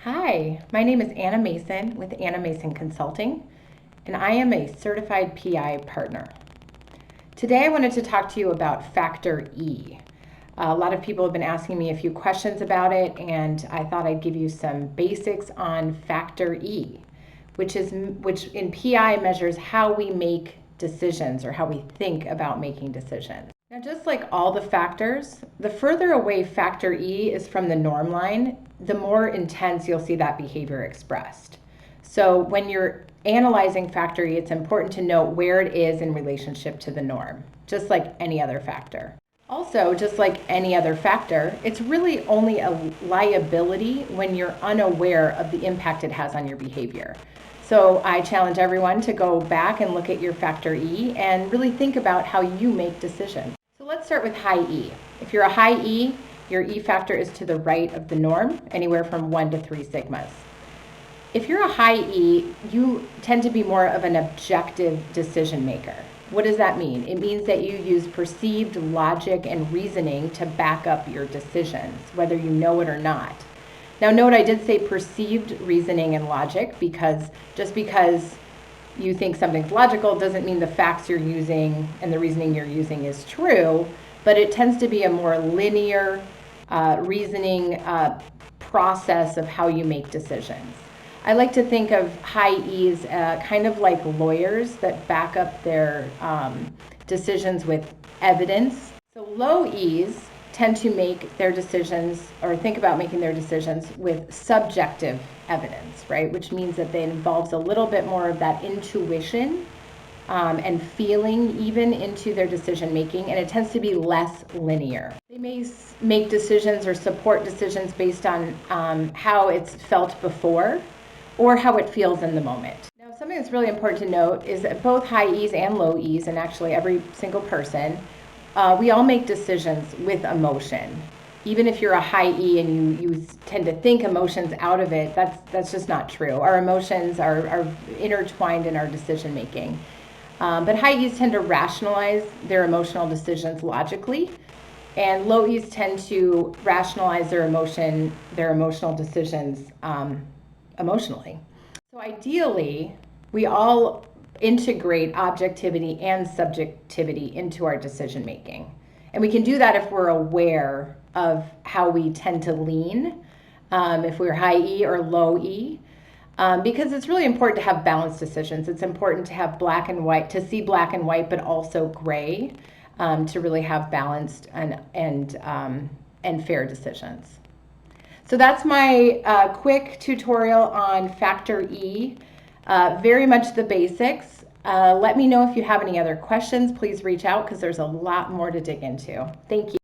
Hi, my name is Anna Mason with Anna Mason Consulting, and I am a certified PI partner. Today I wanted to talk to you about Factor E. A lot of people have been asking me a few questions about it, and I thought I'd give you some basics on Factor E, which in PI measures how we make decisions or how we think about making decisions. Now, just like all the factors, the further away Factor E is from the norm line, the more intense you'll see that behavior expressed. So when you're analyzing Factor E, it's important to note where it is in relationship to the norm, just like any other factor. Also, just like any other factor, it's really only a liability when you're unaware of the impact it has on your behavior. So I challenge everyone to go back and look at your Factor E and really think about how you make decisions. So let's start with high E. If you're a high E, your E factor is to the right of the norm, anywhere from 1 to 3 sigmas. If you're a high E, you tend to be more of an objective decision maker. What does that mean? It means that you use perceived logic and reasoning to back up your decisions, whether you know it or not. Now note I did say perceived reasoning and logic because just because you think something's logical doesn't mean the facts you're using and the reasoning you're using is true, but it tends to be a more linear reasoning process of how you make decisions. I like to think of high E's kind of like lawyers that back up their decisions with evidence. So low E's tend to make their decisions or think about making their decisions with subjective evidence, right? Which means that it involves a little bit more of that intuition and feeling even into their decision making, and it tends to be less linear. They may make decisions or support decisions based on how it's felt before or how it feels in the moment. Now, something that's really important to note is that both high E's and low E's, and actually every single person, we all make decisions with emotion. Even if you're a high E and you tend to think emotions out of it, that's just not true. Our emotions are intertwined in our decision making. But high E's tend to rationalize their emotional decisions logically, and low E's tend to rationalize their emotional decisions emotionally. So ideally, we all integrate objectivity and subjectivity into our decision making. And we can do that if we're aware of how we tend to lean, if we're high E or low E, because it's really important to have balanced decisions. It's important to have black and white, to see black and white, but also gray, to really have balanced and fair decisions. So that's my quick tutorial on Factor E. Very much the basics. Let me know if you have any other questions. Please reach out because there's a lot more to dig into. Thank you.